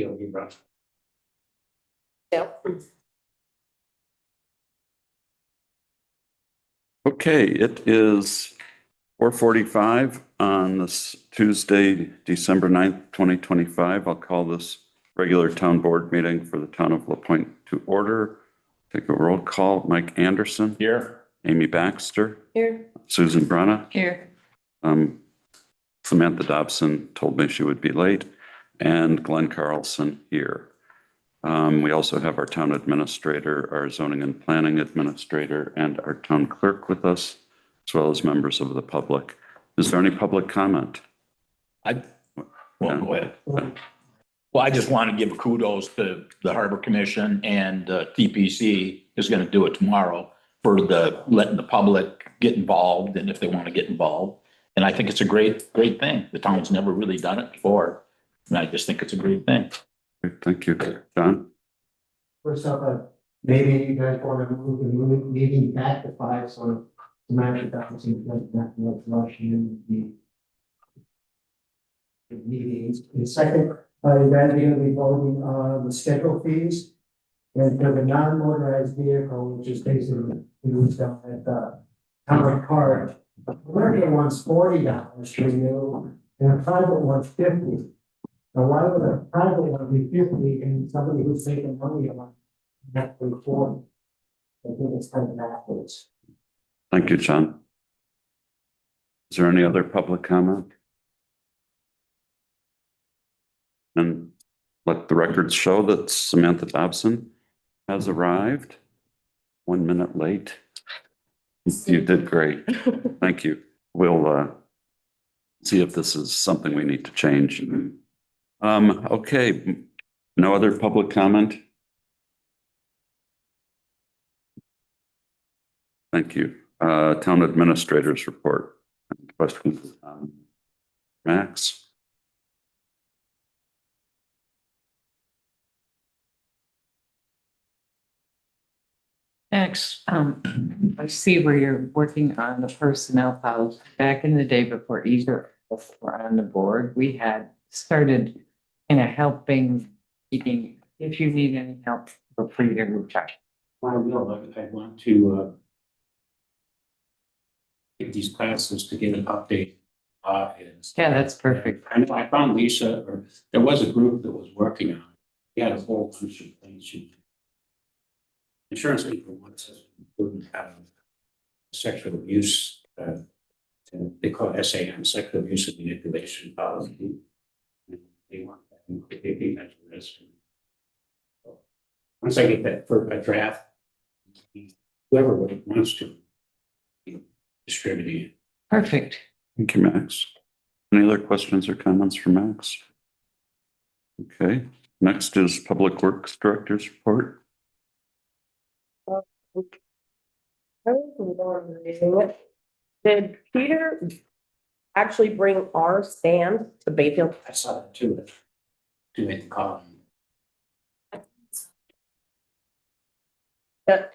POV run. Yep. Okay, it is 4:45 on this Tuesday, December 9th, 2025. I'll call this regular town board meeting for the town of LaPointe to order. Take a roll call. Mike Anderson. Here. Amy Baxter. Here. Susan Brenna. Here. Samantha Dobson told me she would be late, and Glenn Carlson here. We also have our town administrator, our zoning and planning administrator, and our town clerk with us, as well as members of the public. Is there any public comment? Go ahead. Well, I just want to give kudos to the Harbor Commission, and TPC is going to do it tomorrow for letting the public get involved, and if they want to get involved. And I think it's a great thing. The town's never really done it before, and I just think it's a great thing. Thank you, John. First off, maybe you guys want to move the meeting back to 5, so Samantha Dobson doesn't have to rush in the meetings. And second, you guys are going to be voting on the schedule fees. And for the non-motorized vehicle, which is basically used down at the town park, the commercial one's $40 to renew, and a private one's $50. Now, why would a private one be 50 and somebody who's making money on that be 40? I think it's kind of backwards. Thank you, John. Is there any other public comment? And let the records show that Samantha Dobson has arrived 1 minute late. You did great. Thank you. We'll see if this is something we need to change. Okay, no other public comment? Thank you. Town administrators report. Questions? Max? Next, I see where you're working on the personnel policy. Back in the day before either of us were on the board, we had started in a helping meeting. If you need any help, feel free to reach out. I will. I want to take these classes to get an update. Yeah, that's perfect. I know I found Lisa, or there was a group that was working on it. He had a whole bunch of things. Insurance people wants us to have sexual abuse. They call it SAM, sexual abuse and manipulation policy. They want that. They think that's a risk. So once I get that for a draft, whoever wants to distribute it. Perfect. Thank you, Max. Any other questions or comments for Max? Okay, next is Public Works Director's report. Did Peter actually bring our stand to Bayfield? I saw that too. To make the call.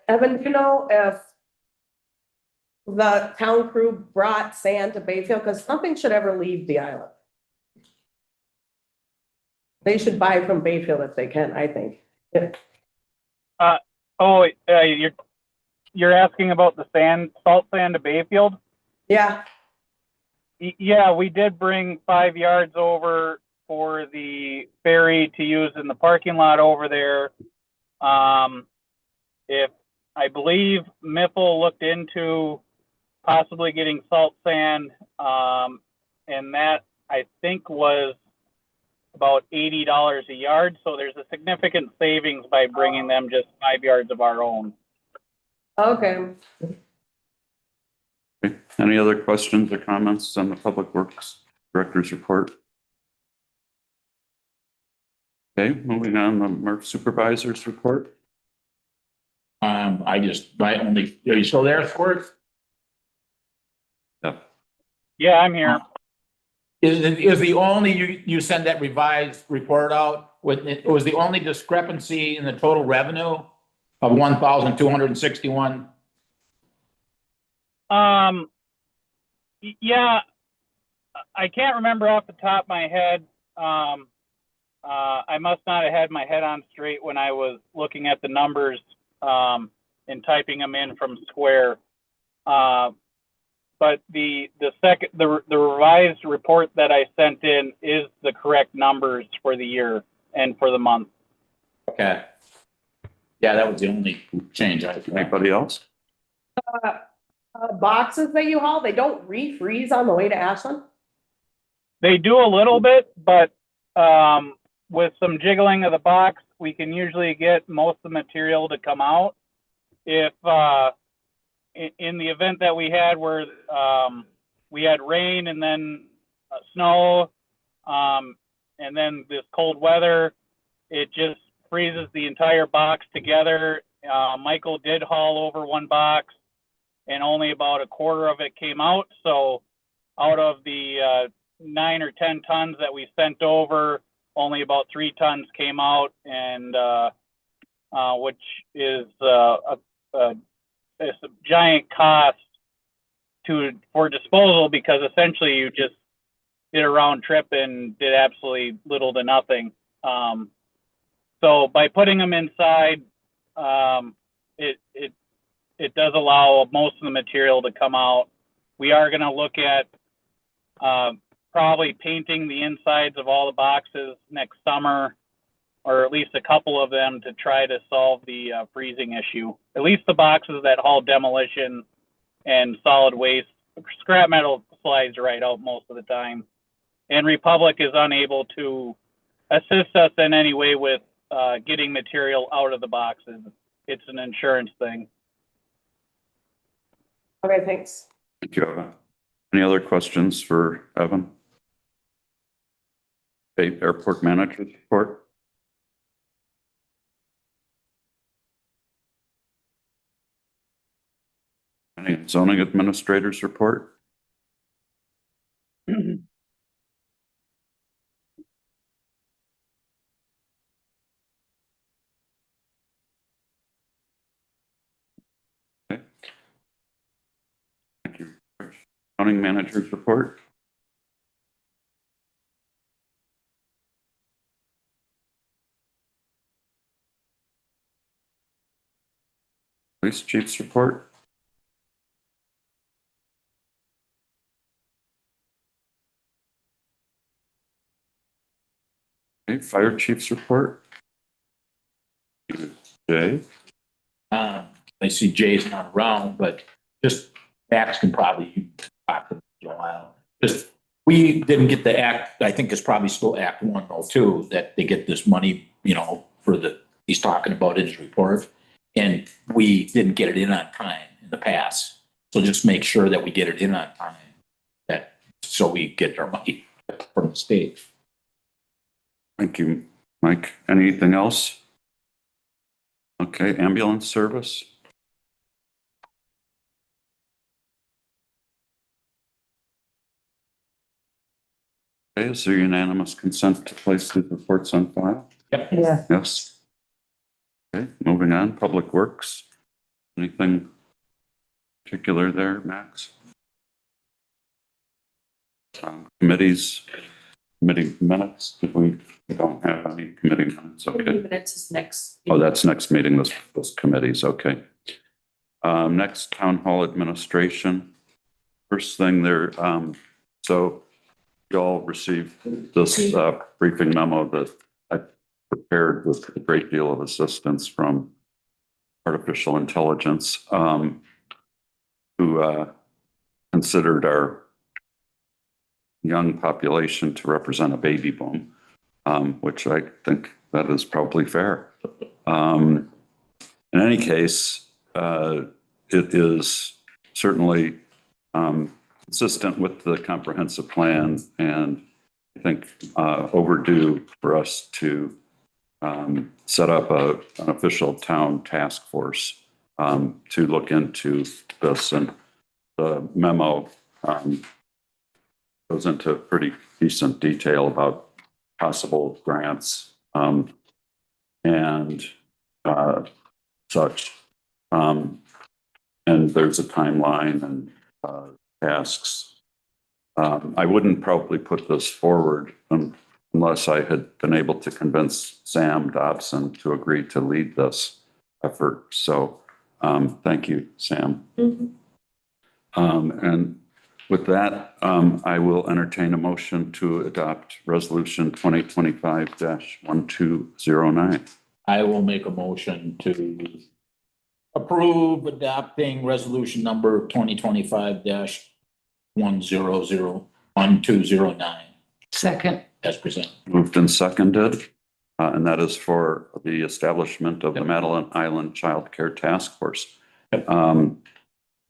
Evan, do you know if the town crew brought sand to Bayfield? Because nothing should ever leave the island. They should buy from Bayfield if they can, I think. You're asking about the salt sand to Bayfield? Yeah. Yeah, we did bring 5 yards over for the ferry to use in the parking lot over there. If I believe Miffle looked into possibly getting salt sand, and that I think was about $80 a yard. So there's a significant savings by bringing them just 5 yards of our own. Okay. Okay. Any other questions or comments on the Public Works Director's report? Okay, moving on, the MERF Supervisor's report. Are you still there for it? Yeah. Yeah, I'm here. Is the only, you send that revised report out with, it was the only discrepancy in the total revenue of 1,261? Yeah, I can't remember off the top of my head. I must not have had my head on straight when I was looking at the numbers and typing them in from Square. But the revised report that I sent in is the correct numbers for the year and for the month. Okay. Yeah, that was the only change I. Anybody else? Boxes that you haul, they don't refreeze on the way to Ashland? They do a little bit, but with some jiggling of the box, we can usually get most of the material to come out. If in the event that we had where we had rain and then snow and then this cold weather, it just freezes the entire box together. Michael did haul over one box and only about a quarter of it came out. So out of the 9 or 10 tons that we sent over, only about 3 tons came out, and which is it's a giant cost for disposal, because essentially you just did a round trip and did absolutely little to nothing. So by putting them inside, it does allow most of the material to come out. We are going to look at probably painting the insides of all the boxes next summer, or at least a couple of them, to try to solve the freezing issue. At least the boxes that haul demolition and solid waste. Scrap metal slides right out most of the time. And Republic is unable to assist us in any way with getting material out of the boxes. It's an insurance thing. Okay, thanks. Thank you, Evan. Any other questions for Evan? Okay, airport manager's report. Any zoning administrators report? Okay. Thank you. Zoning manager's report. Police chief's report. Okay, fire chief's report. Jay. I see Jay's not around, but just Max can probably talk to him in a while. Just, we didn't get the act, I think it's probably still Act 102, that they get this money, for he's talking about in his report. And we didn't get it in on time in the past. So just make sure that we get it in on time, so we get our money from the state. Thank you, Mike. Anything else? Okay, ambulance service. Okay, is there unanimous consent to place these reports on file? Yep. Yeah. Yes. Okay, moving on, Public Works. Anything particular there, Max? Committees, committee minutes, we don't have any committee minutes, okay. Minutes is next. Oh, that's next meeting, those committees, okay. Next, Town Hall Administration. First thing there, so you all received this briefing memo that I prepared with a great deal of assistance from artificial intelligence, who considered our young population to represent a baby boom, which I think that is probably fair. In any case, it is certainly consistent with the comprehensive plan, and I think overdue for us to set up an official town task force to look into this. And the memo goes into pretty decent detail about possible grants and such. And there's a timeline and tasks. I wouldn't probably put this forward unless I had been able to convince Sam Dobson to agree to lead this effort. So thank you, Sam. And with that, I will entertain a motion to adopt Resolution 2025-1209. I will make a motion to approve adopting resolution number 2025-1001209 Second. as presented. Moved and seconded, and that is for the establishment of the Madeline Island Child Care Task Force.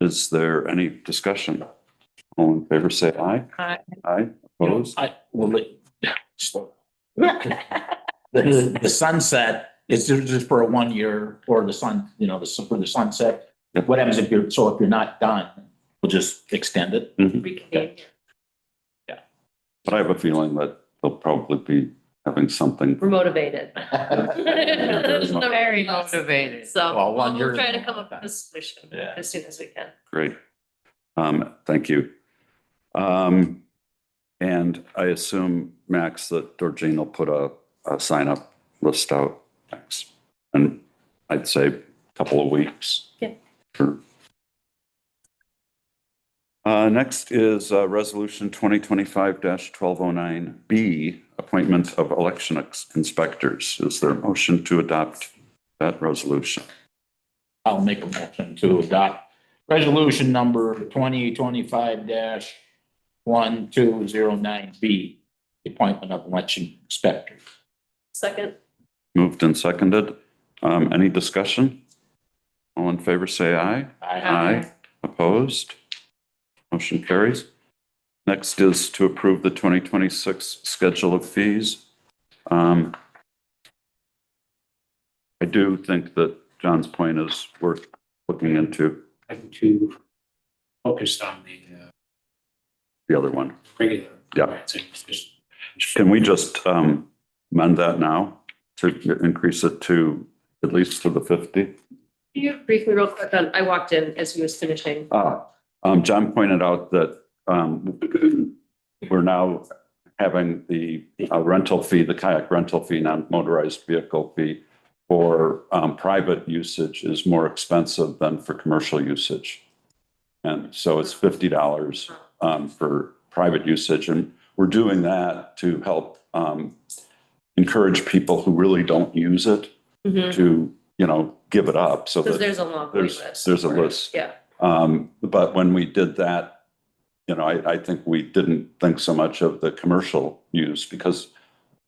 Is there any discussion? All in favor, say aye. Aye. Aye, opposed? I will the sunset is just for a 1 year or the sun, for the sunset. Yep. What happens if you're not done, we'll just extend it. But I have a feeling that they'll probably be having something. We're motivated. Very motivated. So Well, 1 year we'll try to is come a up long with a solution Yeah. as soon as we can. Great. Thank you. And I assume, Max, that Georgine will put a sign up list out next. And I'd say a couple of weeks. Yeah. Sure. Next is Resolution 2025-1209B, appointment of election inspectors. Is there a motion to adopt that resolution? I'll make a motion to adopt resolution number 2025-1209B, the appointment of election inspectors. Second, Moved and seconded. Any discussion? All in favor, say aye. Aye. Opposed? Motion carries. Next is to approve the 2026 schedule of fees. I do think that John's point is worth looking into I'm too focused on the other one. regular. Yeah. grants and just- Can we just amend that now to increase it to at least to the 50? can you briefly real quick on, I walked in as he was finishing. John pointed out that we're now having the rental fee, the kayak rental fee, non-motorized vehicle fee for private usage is more expensive than for commercial usage. And so it's $50 for private usage. And we're doing that to help encourage people who really don't use it to, give it up. So Because that there's a long wait list. there's a list. Yeah, But when we did that, I think we didn't think so much of the commercial use because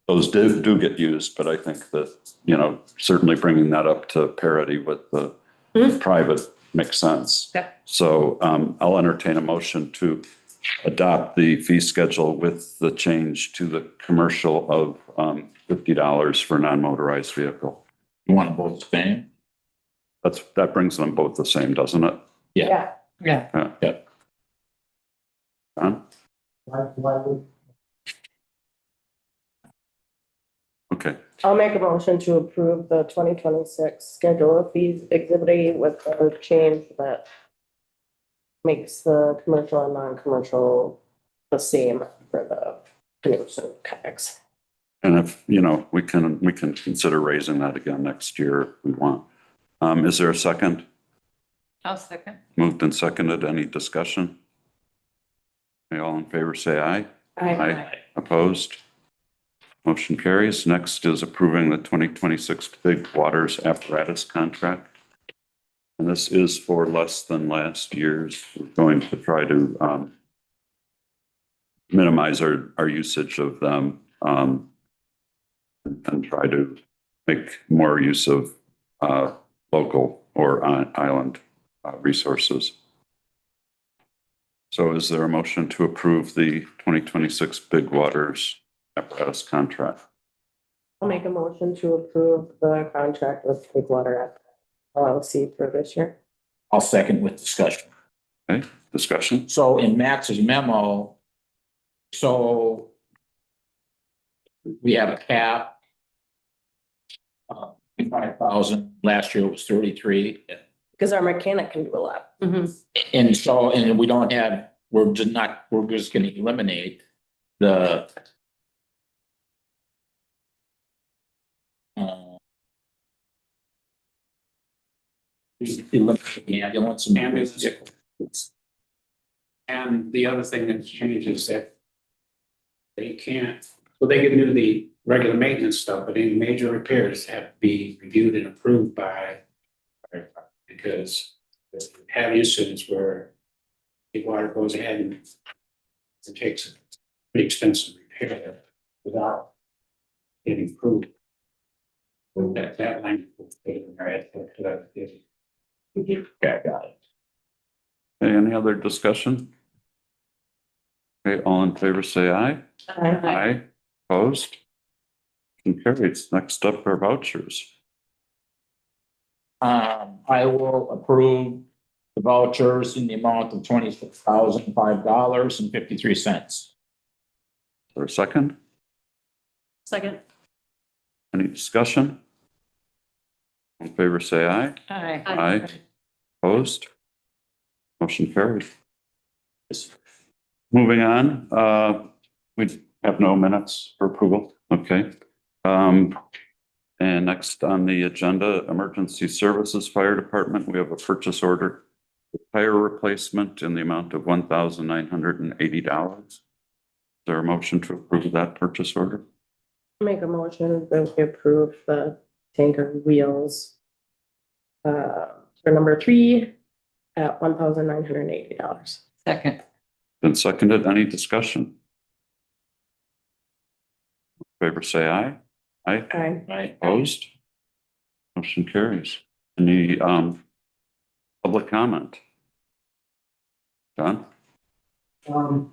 those do get used. But I think that, certainly bringing that up to parity with the private makes sense. Okay. So I'll entertain a motion to adopt the fee schedule with the change to the commercial of $50 for non-motorized vehicle. You want to vote the same? That brings them both the same, doesn't it? Yeah. John? Why would, Okay. I'll make a motion to approve the 2026 schedule of fees exhibit A with the change that makes the commercial and non-commercial the same for the canoes and kayaks. And if, we can consider raising that again next year if we want. Is there a second? I'll second. Moved and seconded. Any discussion? Okay, all in favor, say aye. Aye. Opposed? Motion carries. Next is approving the 2026 Big Waters apparatus contract. And this is for less than last year's. We're going to try to minimize our usage of them and try to make more use of local or island resources. So is there a motion to approve the 2026 Big Waters apparatus contract? I'll make a motion to approve the contract with Bigwater LLC for this year. I'll second with discussion. Okay, discussion? So in Max's memo, so we have a cap. 5,000, last year it was 33. Because our mechanic can do a lot. And so, and we don't have, we're just gonna eliminate the eliminate the ambulance and. Ambulance. And the other thing that's changed is that they can't, well, they can do the regular maintenance stuff, but any major repairs have to be reviewed and approved by because we have incidents where the water goes ahead and it takes a pretty expensive repair without getting approved. So that language will stay in there. Okay, got it. Okay, any other discussion? Okay, all in favor, say aye. Aye. Opposed? Motion carries. Next up are vouchers. I will approve the vouchers in the amount of $26,005.53. Is there a second? Second. Any discussion? All in favor, say aye. Aye. Aye. Opposed? Motion carries. Moving on, we have no minutes for approval. Okay. And next on the agenda, Emergency Services Fire Department, we have a purchase order. Tire replacement in the amount of $1,980. Is there a motion to approve that purchase order? Make a motion that we approve the tanker wheels. For number 3 at $1,980. Second. Been seconded. Any discussion? Favor say aye. Aye. Aye. Right. Opposed? Motion carries. Any public comment? John? The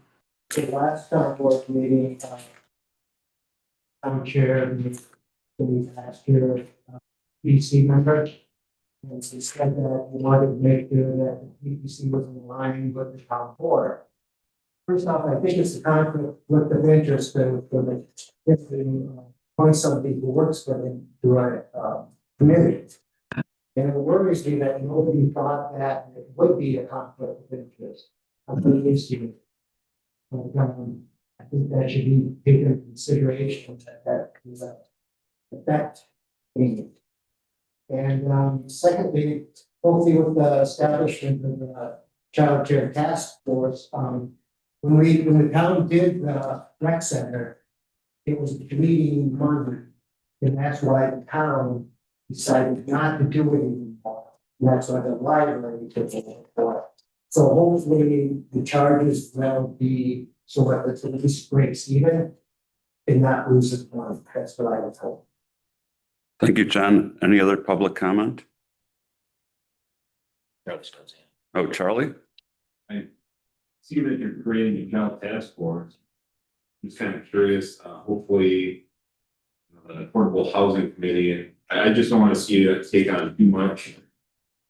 last board meeting, I'm chair, the last year, PC member. And she said that we wanted to make sure that the PPC was in line with the town board. First off, I think it's a conflict with the interest for the, if the, point somebody who works for them to our, committee. And it worries me that nobody thought that it would be a conflict of interest. I think it's you. But, I think that should be taken into consideration that is a effect. And secondly, hopefully with the establishment of the child care task force, when the town did the rec center, it was bleeding money. And that's why the town decided not to do it anymore. And that's why the library took it for. So hopefully the charges will be so that it's at least breaks even and not loses money. That's what I would hope. Thank you, John. Any other public comment? Oh, Charlie? See that you're creating a child task force. Just kind of curious, hopefully. The Affordable Housing Committee, I just don't want to see it take on too much.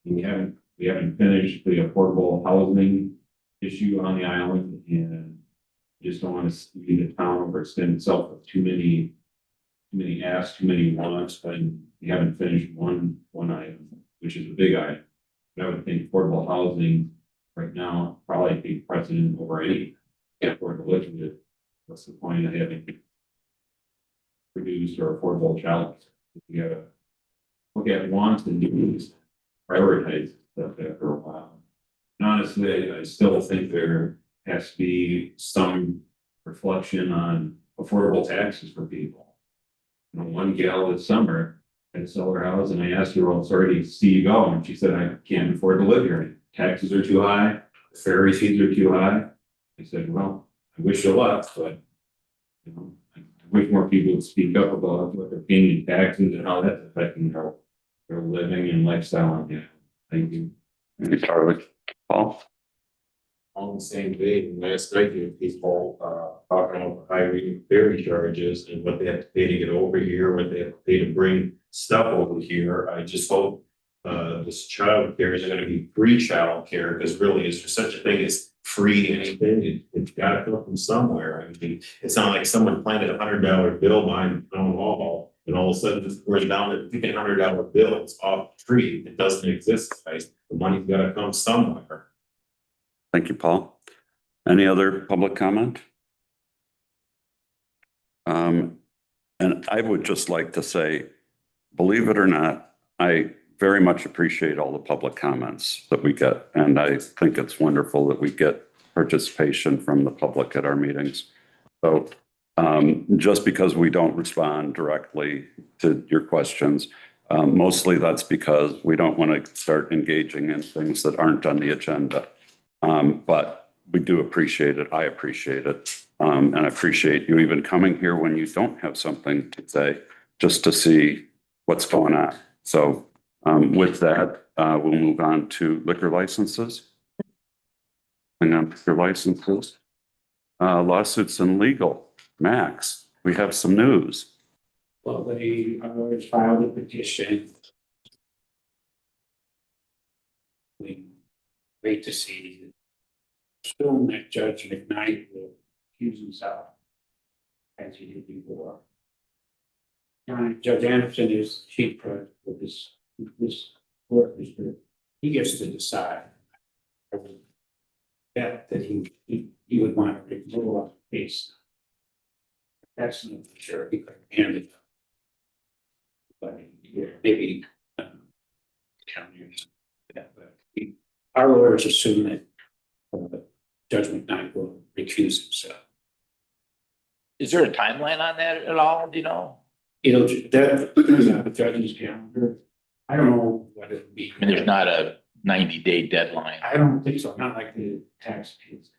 We haven't finished the affordable housing issue on the island and just don't want to see the town overextend itself with too many asks, too many wants, and we haven't finished one item, which is a big item. But I would think affordable housing right now probably take precedent over any affordable living. What's the point of having produced or affordable child? You gotta look at wants and needs, prioritize stuff after a while. And honestly, I still think there has to be some reflection on affordable taxes for people. You know, one gal this summer had to sell her house and I asked her, well, sorry to see you go. And she said, I can't afford to live here. Taxes are too high, the ferry fees are too high. I said, well, I wish you luck, but you know, I wish more people would speak up about what they're paying in taxes and how that's affecting their living and lifestyle. Yeah, thank you. Thank you, Charlie. Paul? On the same vein, last night you had people talking about the high ferry charges and what they have to pay to get over here, what they have to pay to bring stuff over here. I just hope this child care is going to be free child care, because really is there such a thing as free anything? It's got to come from somewhere. I mean, it's not like someone planted $100 bill behind the town hall and all of a sudden we're down to $100 bill. It's off the tree. It doesn't exist, guys. The money's got to come somewhere. Thank you, Paul. Any other public comment? And I would just like to say, believe it or not, I very much appreciate all the public comments that we get. And I think it's wonderful that we get participation from the public at our meetings. So just because we don't respond directly to your questions, mostly that's because we don't want to start engaging in things that aren't on the agenda. But we do appreciate it. I appreciate it. And I appreciate you even coming here when you don't have something to say, just to see what's going on. So with that, we'll move on to liquor licenses. And on liquor licenses, lawsuits and legal. Max, we have some news. Well, they filed a petition. We wait to see. Assume that Judge McKnight will accuse himself as he did before. Judge Anderson is chief for this work district. He gets to decide. That he would want to rule on the case. That's not for sure. He could hand it. But yeah, maybe counties. But our lawyers assume that Judge McKnight will recuse himself. Is there a timeline on that at all? Do you know? It'll the judge's calendar. I don't know what it would be. I mean, there's not a 90-day deadline. I don't think so. Not like the tax case.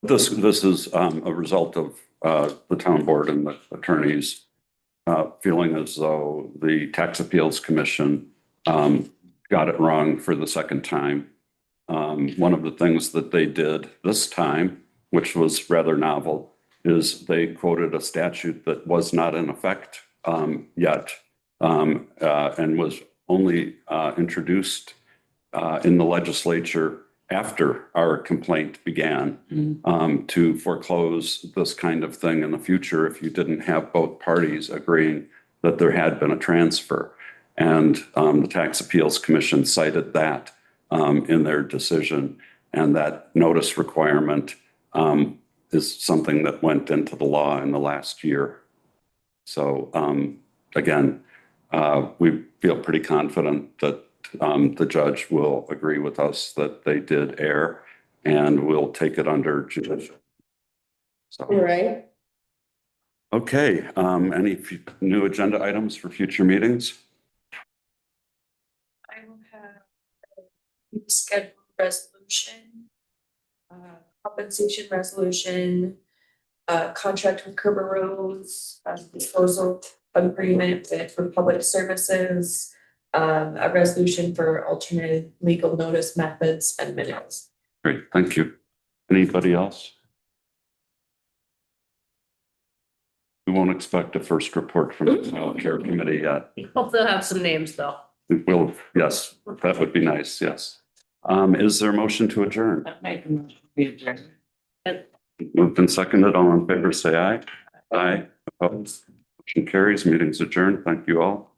This is a result of the town board and the attorneys feeling as though the Tax Appeals Commission got it wrong for the second time. One of the things that they did this time, which was rather novel, is they quoted a statute that was not in effect yet and was only introduced in the legislature after our complaint began to foreclose this kind of thing in the future if you didn't have both parties agreeing that there had been a transfer. And the Tax Appeals Commission cited that in their decision, and that notice requirement is something that went into the law in the last year. So again, we feel pretty confident that the judge will agree with us that they did err, and we'll take it under judicial. So, Right. okay, any new agenda items for future meetings? I will have a scheduled resolution, compensation resolution, contract with Kerber Rose, disposal agreement for public services, a resolution for alternate legal notice methods and minutes. Great, thank you. Anybody else? We won't expect a first report from the Health Care Committee yet. Hope they'll have some names though. We'll, yes, that would be nice, yes. Is there a motion to adjourn? Make a motion to be adjourned. Moved and seconded, all in favor, say aye. Aye, opposed, motion carries, meeting's adjourned, thank you all.